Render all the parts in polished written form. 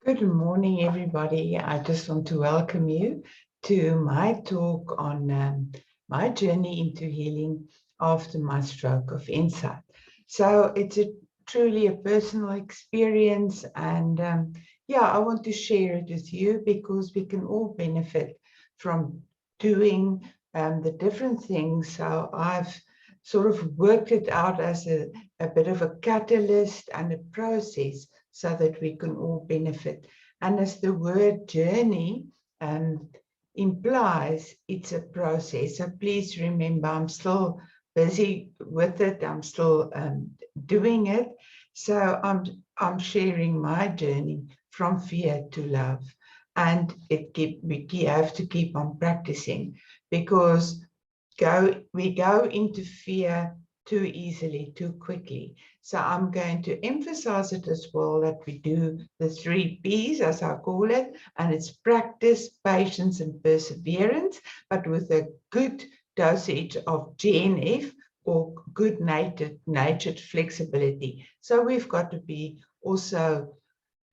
Good morning, everybody. I just want to welcome you to my talk on my journey into healing after my stroke of insight. So it's truly a personal experience, and I want to share it with you because we can all benefit from doing the different things. So I've sort of worked it out as a bit of a catalyst and a process so that we can all benefit. And as the word journey implies, it's a process. So please remember, I'm still busy with it. I'm still doing it. So I'm sharing my journey from fear to love. And we have to keep on practicing because we go into fear too easily, too quickly. So I'm going to emphasize it as well that we do the 3 P's, as I call it, and it's practice, patience, and perseverance, but with a good dosage of GNF or good natured flexibility. So we've got to be also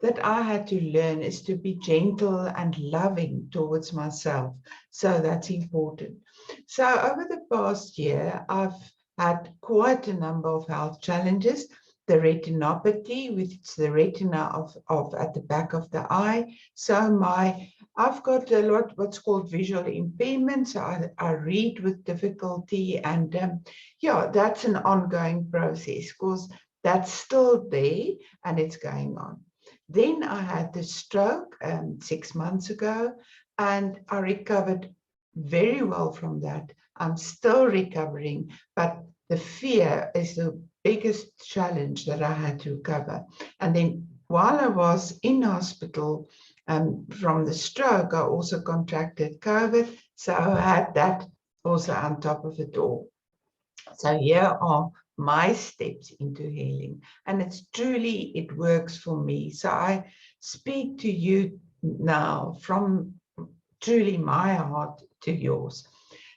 that I had to learn is to be gentle and loving towards myself. So that's important. So over the past year, I've had quite a number of health challenges. The retinopathy, which is the retina of at the back of the eye. So I've got a lot what's called visual impairment. So I read with difficulty, and that's an ongoing process because that's still there and it's going on. Then I had the stroke 6 months ago, and I recovered very well from that. I'm still recovering, but the fear is the biggest challenge that I had to cover. And then while I was in hospital from the stroke, I also contracted COVID. So I had that also on top of it all. So here are my steps into healing, and it works for me. So I speak to you now from truly my heart to yours.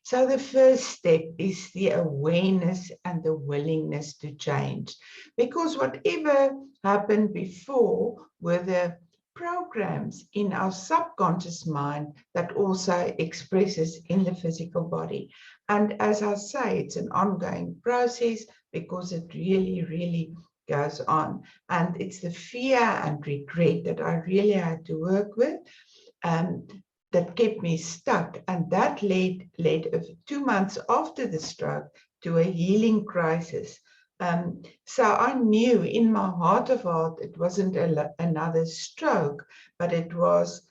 So the first step is the awareness and the willingness to change, because whatever happened before were the programs in our subconscious mind that also expresses in the physical body. And as I say, it's an ongoing process because it really, really goes on. And it's the fear and regret that I really had to work with. That kept me stuck, and that led 2 months after the stroke to a healing crisis. So I knew in my heart of heart it wasn't another stroke, but it was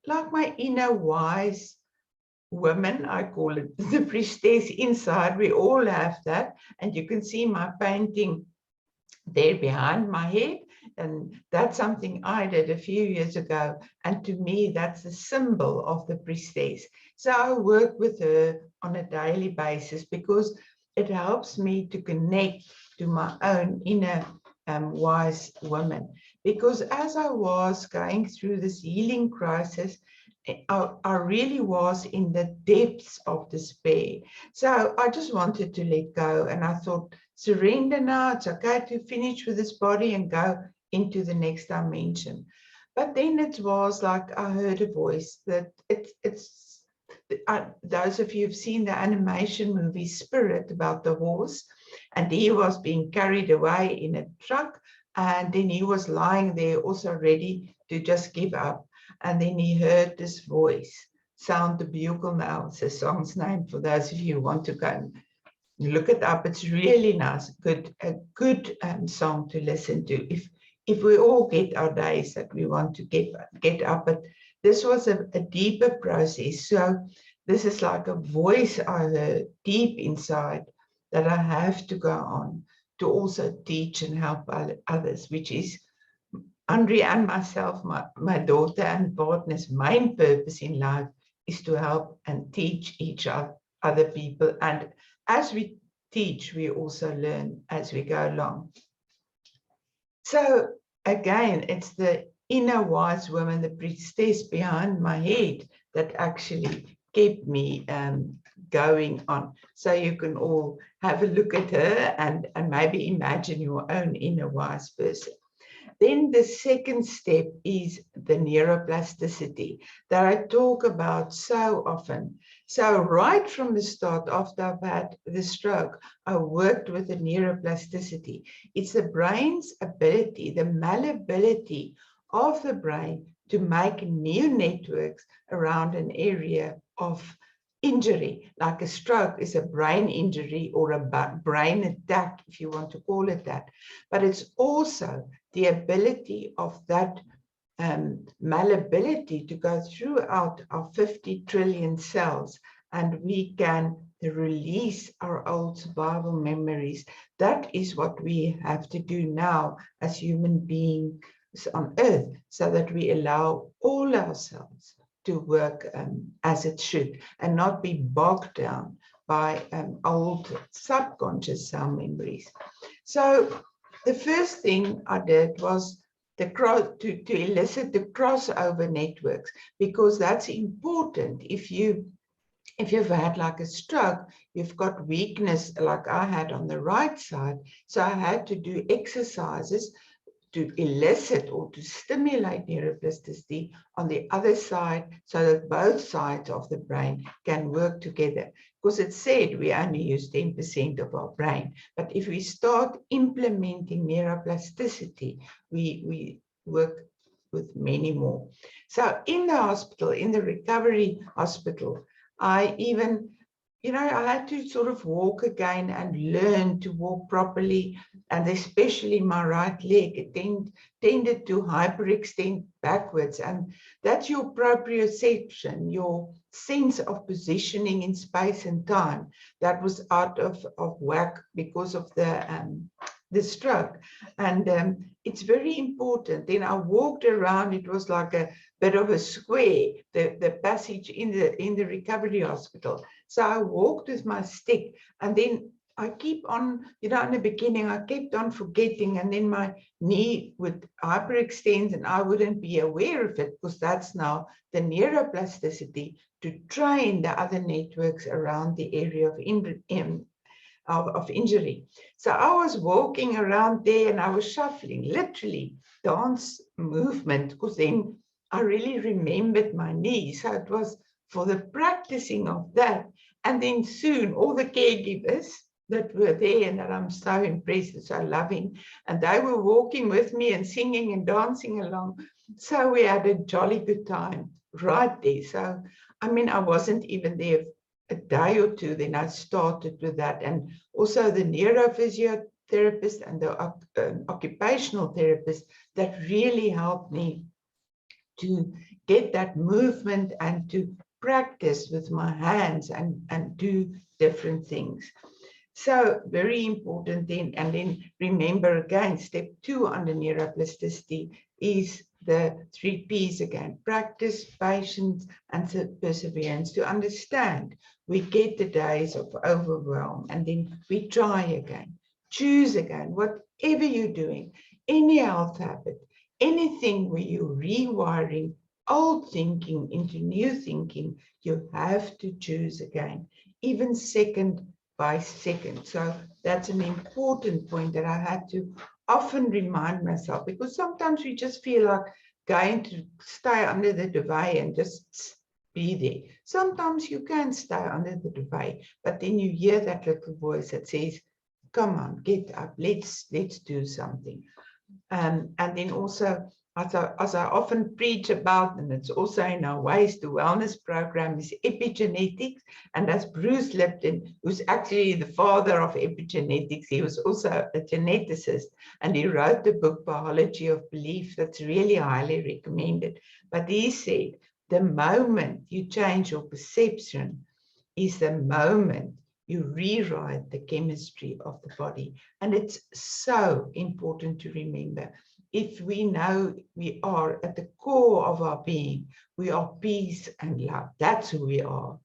like my inner wise woman, I call it the priestess inside. We all have that, and you can see my painting there behind my head. And that's something I did a few years ago. And to me, that's the symbol of the priestess. So I work with her on a daily basis because it helps me to connect to my own inner wise woman. Because as I was going through this healing crisis, I really was in the depths of despair. So I just wanted to let go. And I thought, surrender now. It's okay to finish with this body and go into the next dimension. But then it was like I heard a voice that those of you who've seen the animation movie Spirit about the horse, and he was being carried away in a truck, and then he was lying there also ready to just give up. And then he heard this voice, Sound the Bugle Now. It's the song's name for those of you who want to go and look it up. It's really nice, a good song to listen to. If we all get our days that we want to get up, but this was a deeper process. So this is like a voice I heard deep inside that I have to go on to also teach and help others, which is Arien and myself, my daughter and partner's main purpose in life is to help and teach each other people. And as we teach, we also learn as we go along. So again, it's the inner wise woman, the priestess behind my head, that actually kept me going on. So you can all have a look at her and maybe imagine your own inner wise person. Then the second step is the neuroplasticity that I talk about so often. So right from the start, after I've had the stroke, I worked with the neuroplasticity. It's the brain's ability, the malleability of the brain to make new networks around an area of injury, like a stroke is a brain injury or a brain attack, if you want to call it that. But it's also the ability of that malleability to go throughout our 50 trillion cells, and we can release our old survival memories. That is what we have to do now as human beings on Earth, so that we allow all our cells to work as it should and not be bogged down by old subconscious cell memories. So the first thing I did was to elicit the crossover networks, because that's important. If you've had like a stroke, you've got weakness like I had on the right side. So I had to do exercises to elicit or to stimulate neuroplasticity on the other side, so that both sides of the brain can work together. Because it said we only use 10% of our brain. But if we start implementing neuroplasticity, we work with many more. So in the hospital, in the recovery hospital, I even, I had to sort of walk again and learn to walk properly. And especially my right leg, it tended to hyperextend backwards. And that's your proprioception, your sense of positioning in space and time, that was out of whack because of the stroke. And it's very important. Then I walked around, it was like a bit of a square, the passage in the recovery hospital. So I walked with my stick, and then I keep on, in the beginning, I kept on forgetting, and then my knee would hyperextend and I wouldn't be aware of it, because that's now the neuroplasticity to train the other networks around the area of injury. So I was walking around there and I was shuffling, literally dance movement, because then I really remembered my knee. So it was for the practicing of that. And then soon all the caregivers that were there and that I'm so impressed and so loving, and they were walking with me and singing and dancing along. So we had a jolly good time right there. So, I wasn't even there a day or two, then I started with that. And also the neurophysiotherapist and the occupational therapist that really helped me to get that movement and to practice with my hands and do different things. So very important then. And then remember again, step 2 under neuroplasticity is the 3 P's again: practice, patience, and perseverance. To understand, we get the days of overwhelm, and then we try again, choose again, whatever you're doing, any health habit, anything where you're rewiring old thinking into new thinking, you have to choose again, even second by second. So that's an important point that I had to often remind myself, because sometimes we just feel like going to stay under the duvet and just be there. Sometimes you can stay under the duvet, but then you hear that little voice that says, come on, get up, let's do something. And then also, as I often preach about, and it's also in our Ways to Wellness program, is epigenetics. And that's Bruce Lipton, who's actually the father of epigenetics. He was also a geneticist, and he wrote the book Biology of Belief that's really highly recommended. But he said, the moment you change your perception is the moment you rewrite the chemistry of the body. And it's so important to remember. If we know we are at the core of our being, we are peace and love. That's who we are.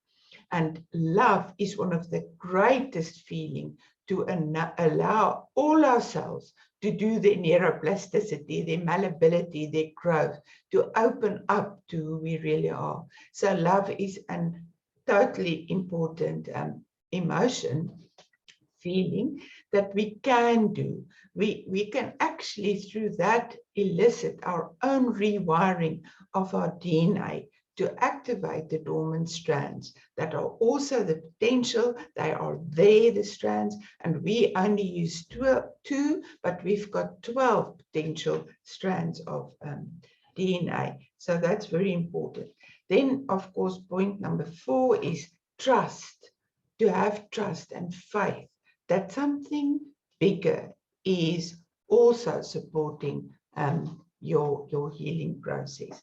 And love is one of the greatest feelings to allow all ourselves to do their neuroplasticity, their malleability, their growth, to open up to who we really are. So love is an totally important emotion, feeling that we can do. We can actually, through that, elicit our own rewiring of our DNA to activate the dormant strands that are also the potential. They are there, the strands, and we only use two, but we've got 12 potential strands of DNA. So that's very important. Then, of course, point number 4 is trust. To have trust and faith that something bigger is also supporting your healing process.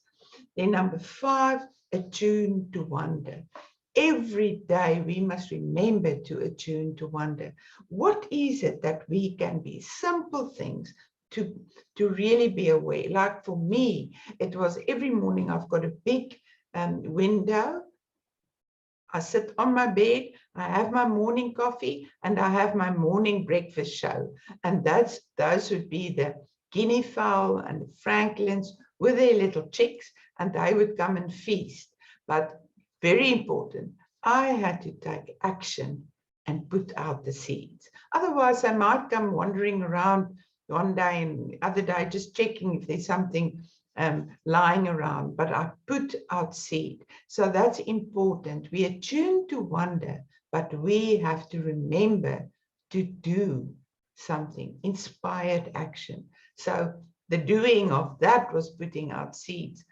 Then number 5, attune to wonder. Every day we must remember to attune to wonder. What is it that we can be? Simple things to really be aware. Like for me, it was every morning I've got a big window. I sit on my bed, I have my morning coffee, and I have my morning breakfast show. And those would be the guinea fowl and the francolins with their little chicks, and they would come and feast. But very important, I had to take action and put out the seeds. Otherwise, I might come wandering around one day and the other day, just checking if there's something lying around, but I put out seed. So that's important. We attune to wonder, but we have to remember to do something, inspired action. So the doing of that was putting out seeds.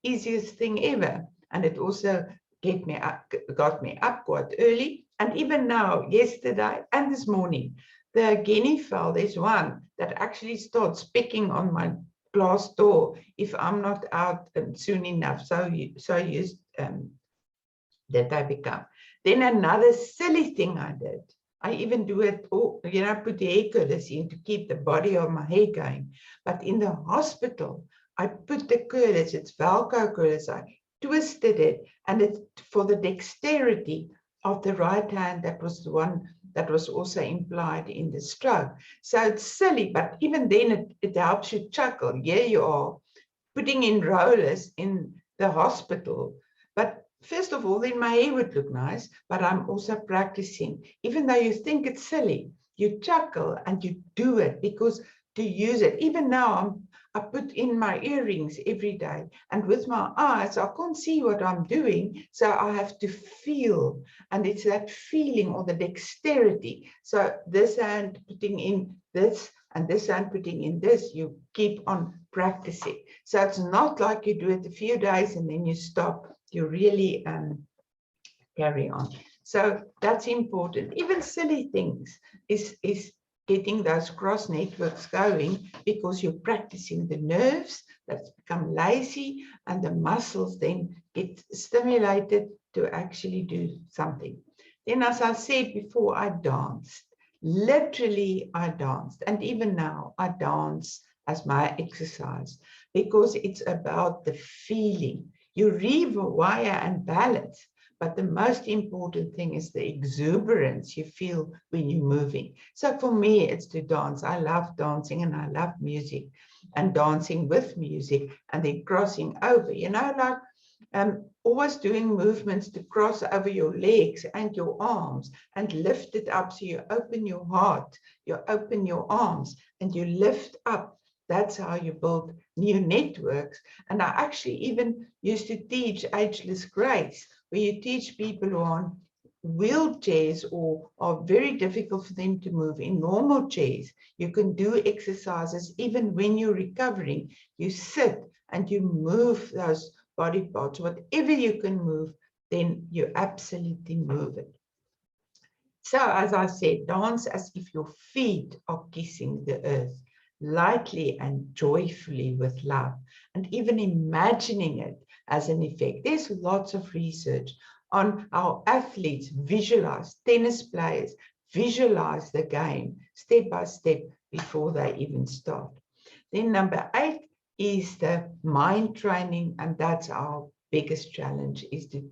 Easiest thing ever. And it also got me up quite early. And even now, yesterday and this morning, the guinea fowl, there's one that actually starts pecking on my glass door if I'm not out soon enough. So used that I become. Then another silly thing I did. I even do it, put the hair curlers in to keep the body of my hair going. But in the hospital, I put the curlers, it's Velcro curlers, I twisted it, and it's for the dexterity of the right hand. That was the one that was also implied in the stroke. So it's silly, but even then it helps you chuckle. Here you are putting in rollers in the hospital. But first of all, then my hair would look nice, but I'm also practicing. Even though you think it's silly, you chuckle and you do it because to use it. Even now, I put in my earrings every day, and with my eyes, I can't see what I'm doing, so I have to feel, and it's that feeling or the dexterity. So this hand putting in this, and this hand putting in this, you keep on practicing. So it's not like you do it a few days and then you stop. You really carry on. So that's important. Even silly things is getting those cross networks going, because you're practicing the nerves that's become lazy, and the muscles then get stimulated to actually do something. Then, as I said before, I danced. Literally, I danced. And even now, I dance as my exercise, because it's about the feeling. You rewire and balance. But the most important thing is the exuberance you feel when you're moving. So for me, it's to dance. I love dancing and I love music, and dancing with music, and then crossing over, like always doing movements to cross over your legs and your arms and lift it up. So you open your heart, you open your arms, and you lift up. That's how you build new networks. And I actually even used to teach Ageless Grace, where you teach people who are on wheelchairs or are very difficult for them to move in normal chairs. You can do exercises even when you're recovering. You sit and you move those body parts. Whatever you can move, then you absolutely move it. So as I said, dance as if your feet are kissing the earth, lightly and joyfully with love, and even imagining it as an effect. There's lots of research on how athletes visualize, tennis players visualize the game step by step before they even start. Then number 8 is the mind training, and that's our biggest challenge, is to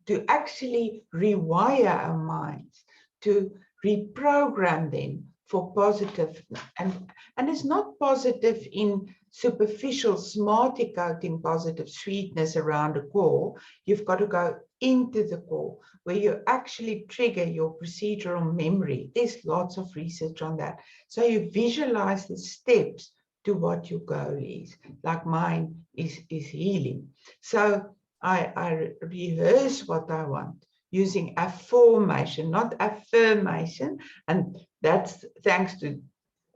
to actually rewire our minds, to reprogram them for positive, and it's not positive in superficial smarty coating positive sweetness around the core. You've got to go into the core, where you actually trigger your procedural memory. There's lots of research on that. So you visualize the steps to what your goal is. Like mine is healing. So I rehearse what I want using affirmation, not affirmation. And that's thanks to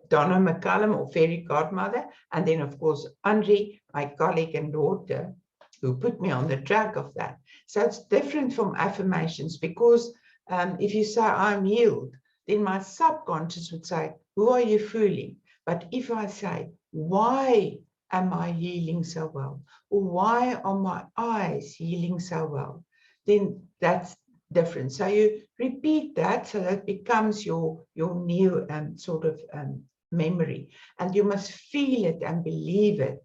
Donna McCallum, or fairy godmother, and then of course Anri, my colleague and daughter, who put me on the track of that. So it's different from affirmations, because if you say I'm healed, then my subconscious would say, who are you fooling? But if I say, why am I healing so well? Or why are my eyes healing so well? Then that's different. So you repeat that so that becomes your new sort of memory, and you must feel it and believe it,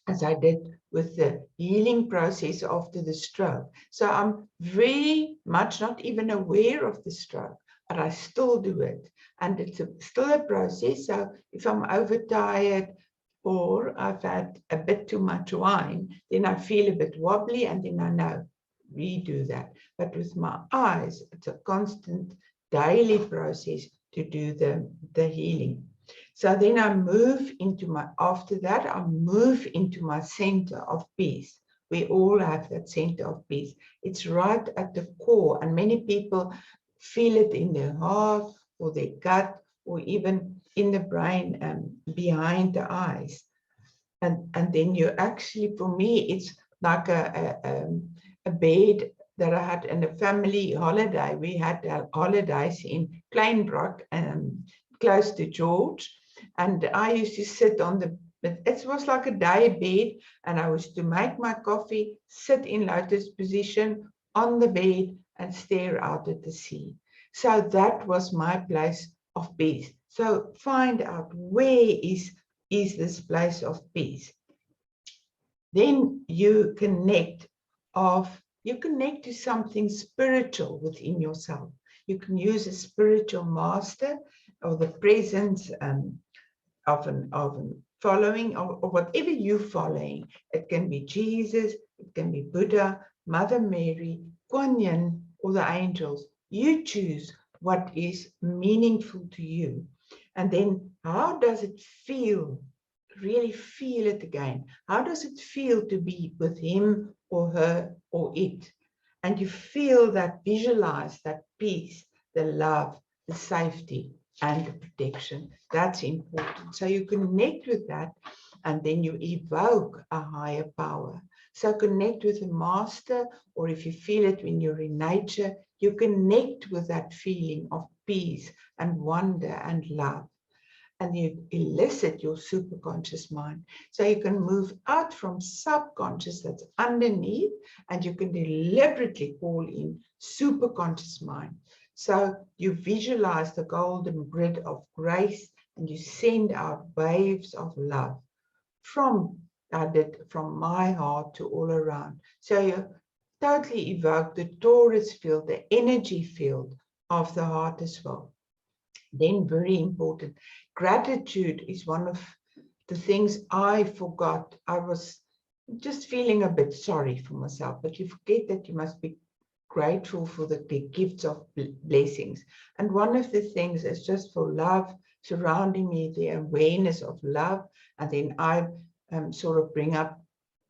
as I did with the healing process after the stroke. So I'm very much not even aware of the stroke, but I still do it, and it's still a process. So if I'm overtired or I've had a bit too much wine, then I feel a bit wobbly, and then I know, redo that. But with my eyes, it's a constant daily process to do the healing. So then I move into after that, I move into my center of peace. We all have that center of peace. It's right at the core, and many people feel it in their heart or their gut, or even in the brain and behind the eyes. And then you actually, for me, it's like a bed that I had in a family holiday. We had holidays in Kleinbroek, close to George, and I used to sit on it was like a day bed, and I was to make my coffee, sit in lotus position on the bed and stare out at the sea. So that was my place of peace. So find out, where is this place of peace? Then you connect to something spiritual within yourself. You can use a spiritual master, or the presence of an following, or whatever you're following. It can be Jesus, it can be Buddha, Mother Mary, Kuan Yin, or the angels. You choose what is meaningful to you. And then, how does it feel? Really feel it again. How does it feel to be with him or her or it? And you feel that, visualize that peace, the love, the safety, and the protection. That's important. So you connect with that, and then you evoke a higher power. So connect with a master, or if you feel it when you're in nature, you connect with that feeling of peace and wonder and love. And you elicit your superconscious mind. So you can move out from subconscious, that's underneath, and you can deliberately call in superconscious mind. So you visualize the golden grid of grace, and you send out waves of love from my heart to all around. So you totally evoke the torus field, the energy field of the heart as well. Then, very important, gratitude is one of the things I forgot. I was just feeling a bit sorry for myself, but you forget that you must be grateful for the gifts of blessings. And one of the things is just for love surrounding me, the awareness of love. And then I sort of bring up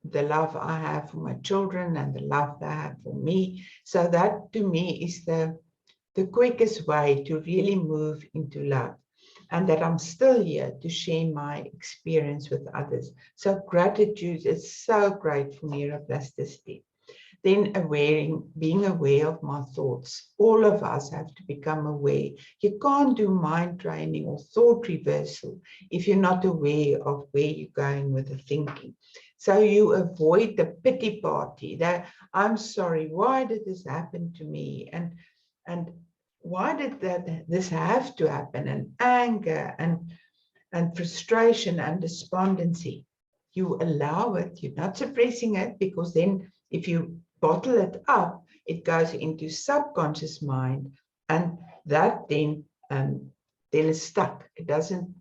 the love I have for my children and the love they have for me. So that to me is the quickest way to really move into love, and that I'm still here to share my experience with others. So gratitude is so great for neuroplasticity. Then being aware of my thoughts. All of us have to become aware. You can't do mind training or thought reversal if you're not aware of where you're going with the thinking. So you avoid the pity party, that I'm sorry, why did this happen to me? And why did this have to happen? And anger and frustration and despondency. You allow it, you're not suppressing it, because then if you bottle it up, it goes into subconscious mind, and that then is stuck. It doesn't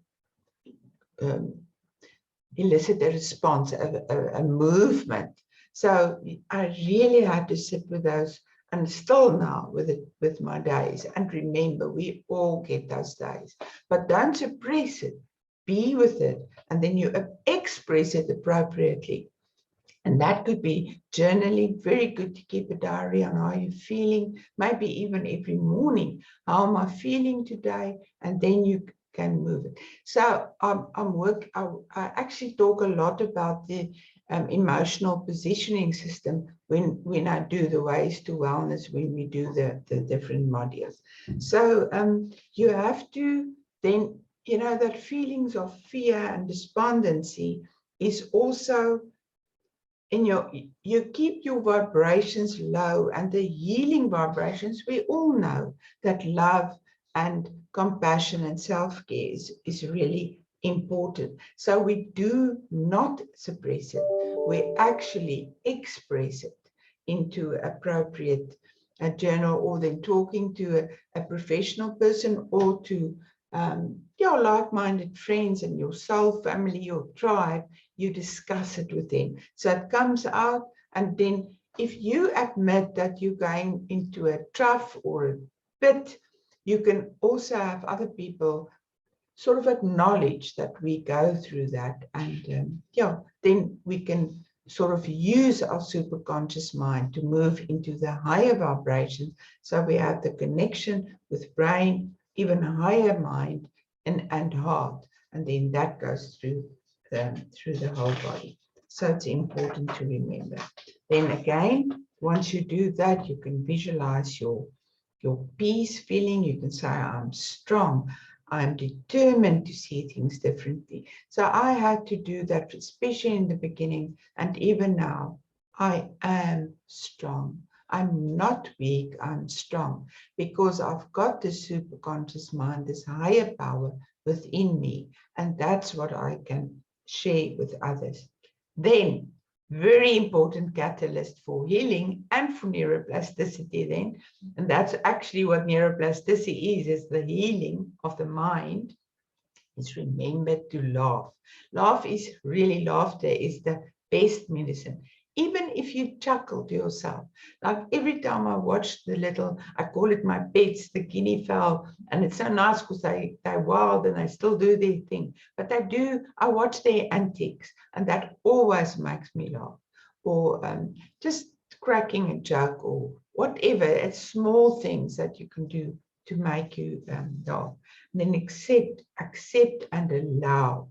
elicit a response, a movement So I really had to sit with those, and still now with my days. And remember, we all get those days, but don't suppress it. Be with it, and then you express it appropriately. And that could be journaling, very good to keep a diary on how you're feeling, maybe even every morning, how am I feeling today? And then you can move it. So I actually talk a lot about the emotional positioning system when I do the ways to wellness, when we do the different modules. So you have to then, that feelings of fear and despondency is also in you keep your vibrations low, and the healing vibrations, we all know that love and compassion and self-care is really important. So we do not suppress it, we actually express it into appropriate journal, or then talking to a professional person, or to your like-minded friends and your soul family, your tribe. You discuss it with them. So it comes out, and then if you admit that you're going into a trough or a pit, you can also have other people sort of acknowledge that we go through that. And then we can sort of use our superconscious mind to move into the higher vibrations. So we have the connection with brain, even higher mind and heart. And then that goes through the whole body. So it's important to remember. Then again, once you do that, you can visualize your peace feeling. You can say, I'm strong. I'm determined to see things differently. So I had to do that, especially in the beginning, and even now. I am strong. I'm not weak, I'm strong, because I've got this superconscious mind, this higher power within me, and that's what I can share with others. Then, very important catalyst for healing and for neuroplasticity then, and that's actually what neuroplasticity is the healing of the mind, is remember to laugh. Laughter is the best medicine. Even if you chuckle to yourself, like every time I watch the little, I call it my pets, the guinea fowl, and it's so nice because they're wild and they still do their thing. But I watch their antics, and that always makes me laugh. Or just cracking a joke or whatever. It's small things that you can do to make you laugh. And then accept and allow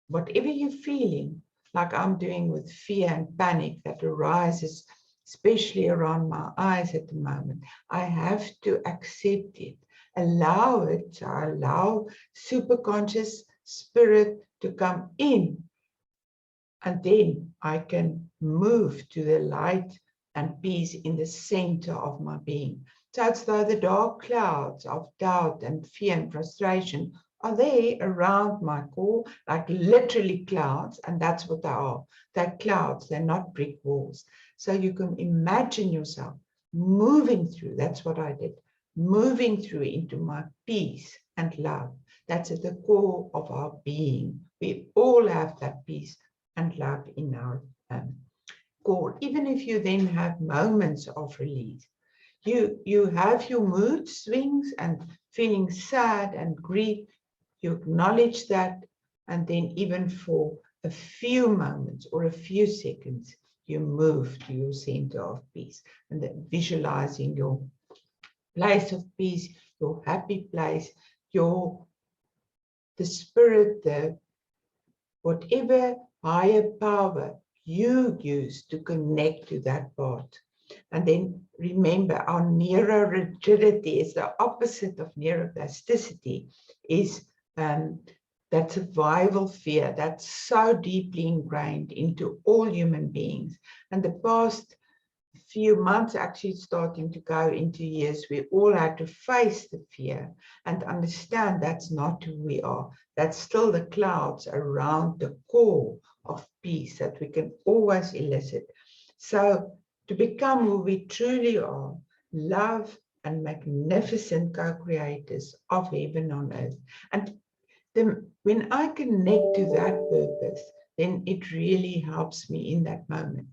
whatever you're feeling, like I'm doing with fear and panic that arises, especially around my eyes at the moment. I have to accept it, allow it. So I allow superconscious spirit to come in, and then I can move to the light and peace in the center of my being. So it's though the dark clouds of doubt and fear and frustration are there around my core, like literally clouds, and that's what they are. They're clouds, they're not brick walls. So you can imagine yourself moving through, that's what I did, moving through into my peace and love. That's at the core of our being. We all have that peace and love in our core. Even if you then have moments of release, you have your mood swings and feeling sad and grief, you acknowledge that, and then even for a few moments or a few seconds, you move to your center of peace, and then visualizing your place of peace, your happy place, the spirit, whatever higher power you use to connect to that part. And then remember, our neurorigidity is the opposite of neuroplasticity, is that survival fear that's so deeply ingrained into all human beings. And the past few months, actually starting to go into years, we all had to face the fear and understand that's not who we are. That's still the clouds around the core of peace that we can always elicit. So to become who we truly are, love and magnificent co-creators of heaven on earth. And when I connect to that purpose, then it really helps me in that moment.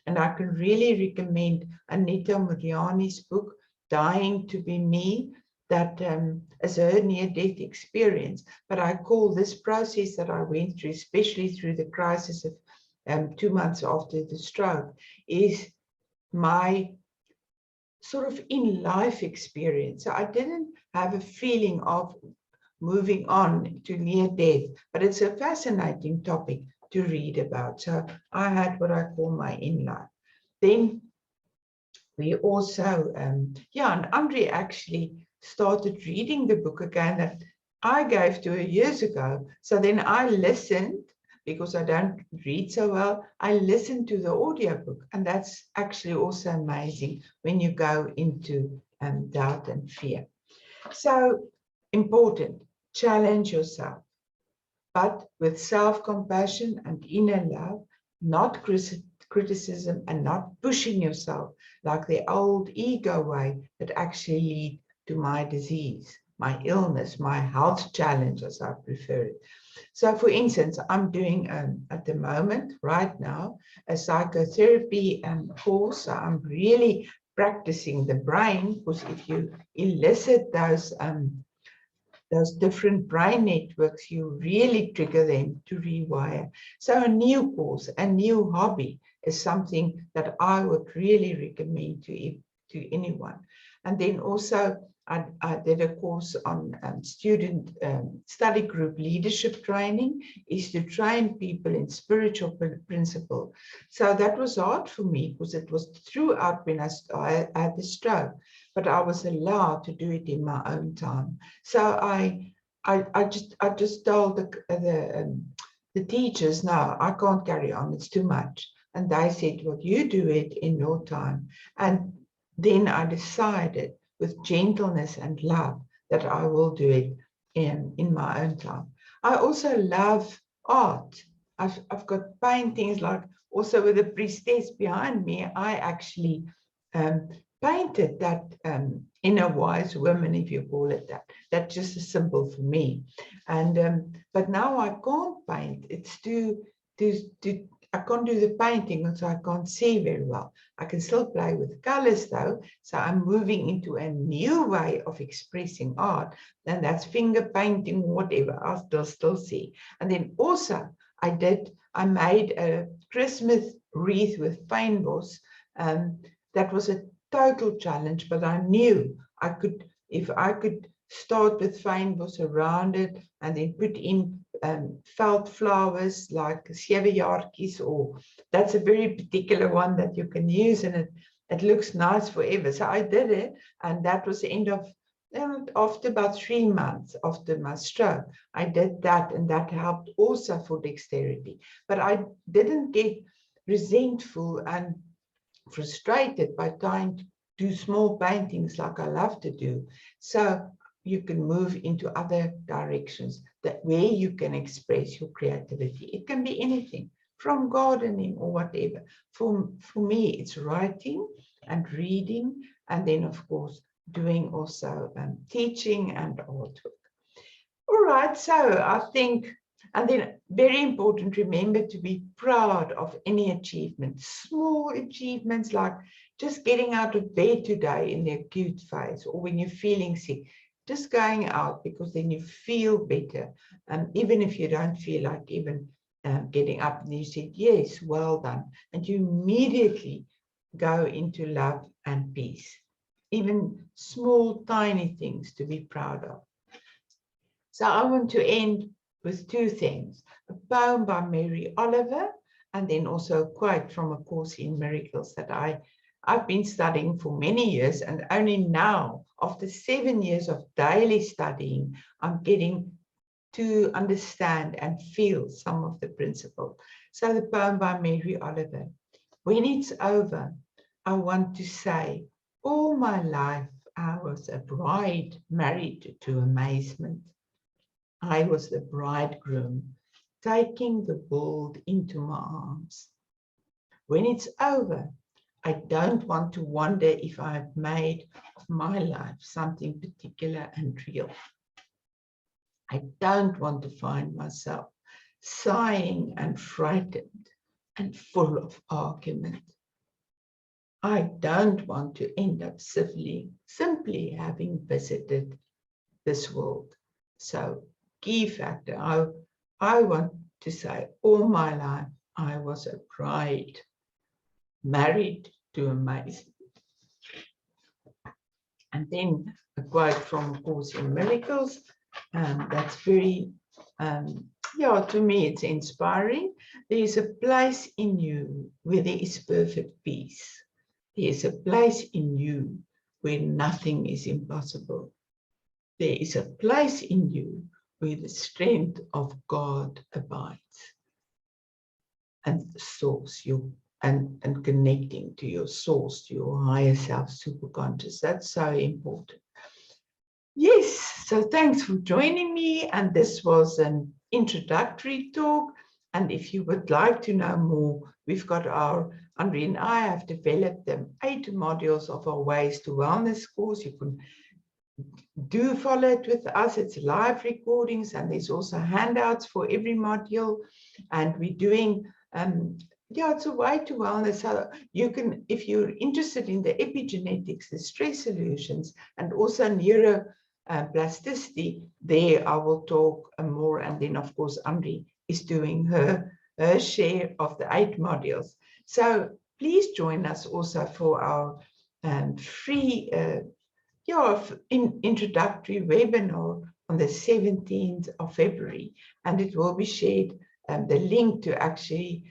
And I can really recommend Anita Muriani's book, Dying to Be Me, that is her near-death experience. But I call this process that I went through, especially through the crisis of 2 months after the stroke, is my sort of in life experience. So I didn't have a feeling of moving on to near death, but it's a fascinating topic to read about. So I had what I call my in life. Then we also, and Andre actually started reading the book again that I gave to her years ago. So then I listened, because I don't read so well, I listened to the audiobook, and that's actually also amazing when you go into doubt and fear. So important, challenge yourself, but with self-compassion and inner love, not criticism and not pushing yourself like the old ego way that actually lead to my disease, my illness, my health challenge, as I prefer it. So for instance, I'm doing at the moment, right now, a psychotherapy course. So I'm really practicing the brain, because if you elicit those different brain networks, you really trigger them to rewire. So a new course, a new hobby is something that I would really recommend to anyone. And then also I did a course on student study group leadership training, is to train people in spiritual principle. So that was hard for me, because it was throughout when I had the stroke, but I was allowed to do it in my own time. So I just told the teachers, no, I can't carry on, it's too much. And they said, well, you do it in your time. And then I decided with gentleness and love that I will do it in my own time. I also love art. I've got paintings, like also with the priestess behind me, I actually painted that inner wise woman, if you call it that. That's just a symbol for me. And but now I can't paint. It's I can't do the painting, so I can't see very well. I can still play with colors though. So I'm moving into a new way of expressing art, and that's finger painting, whatever. I'll still see. And then also I made a Christmas wreath with fynbos. That was a total challenge, but I knew I could, if I could start with fynbos around it and then put in felt flowers like sewejaartjies, or that's a very particular one that you can use, and it looks nice forever. So I did it, and that was the end of, after about 3 months after my stroke, I did that, and that helped also for dexterity. But I didn't get resentful and frustrated by trying to do small paintings like I love to do. So you can move into other directions that where you can express your creativity. It can be anything from gardening or whatever. For me, it's writing and reading, and then of course doing also teaching and artwork. All right, so I think, and then very important, remember to be proud of any achievement. Small achievements like just getting out of bed today in the acute phase, or when you're feeling sick, just going out, because then you feel better. Even if you don't feel like even getting up, and you said, yes, well done. And you immediately go into love and peace. Even small, tiny things to be proud of. So I want to end with 2 things, a poem by Mary Oliver, and then also a quote from A Course in Miracles that I've been studying for many years, and only now, after 7 years of daily studying, I'm getting to understand and feel some of the principles. So the poem by Mary Oliver. When it's over, I want to say, all my life I was a bride married to amazement. I was the bridegroom, taking the world into my arms. When it's over, I don't want to wonder if I've made of my life something particular and real. I don't want to find myself sighing and frightened and full of argument. I don't want to end up simply having visited this world. So, key factor, I want to say all my life I was a bride, married to a maiden. And then a quote from Course in Miracles, that's very, to me it's inspiring. There is a place in you where there is perfect peace. There is a place in you where nothing is impossible. There is a place in you where the strength of God abides and source you and connecting to your source, to your higher self, superconscious. That's so important. Yes, so thanks for joining me. And this was an introductory talk. And if you would like to know more, we've got Arien and I have developed them 8 modules of our Ways to Wellness course. You can do follow it with us. It's live recordings, and there's also handouts for every module. And we're doing, it's a way to wellness. So you can, if you're interested in the epigenetics, the stress solutions, and also neuroplasticity, there I will talk more. And then, of course, Amri is doing her share of the 8 modules. So please join us also for our free introductory webinar on the 17th of February, and it will be shared, the link to actually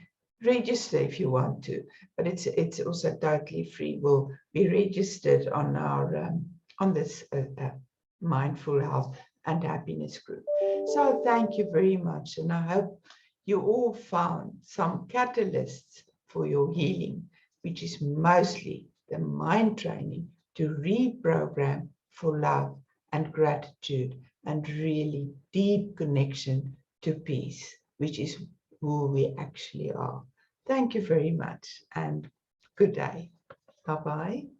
register if you want to, but it's also totally free. Will be registered on our on this mindful health and happiness group. So thank you very much, and I hope you all found some catalysts for your healing, which is mostly the mind training to reprogram for love and gratitude and really deep connection to peace, which is who we actually are. Thank you very much and good day. Bye-bye.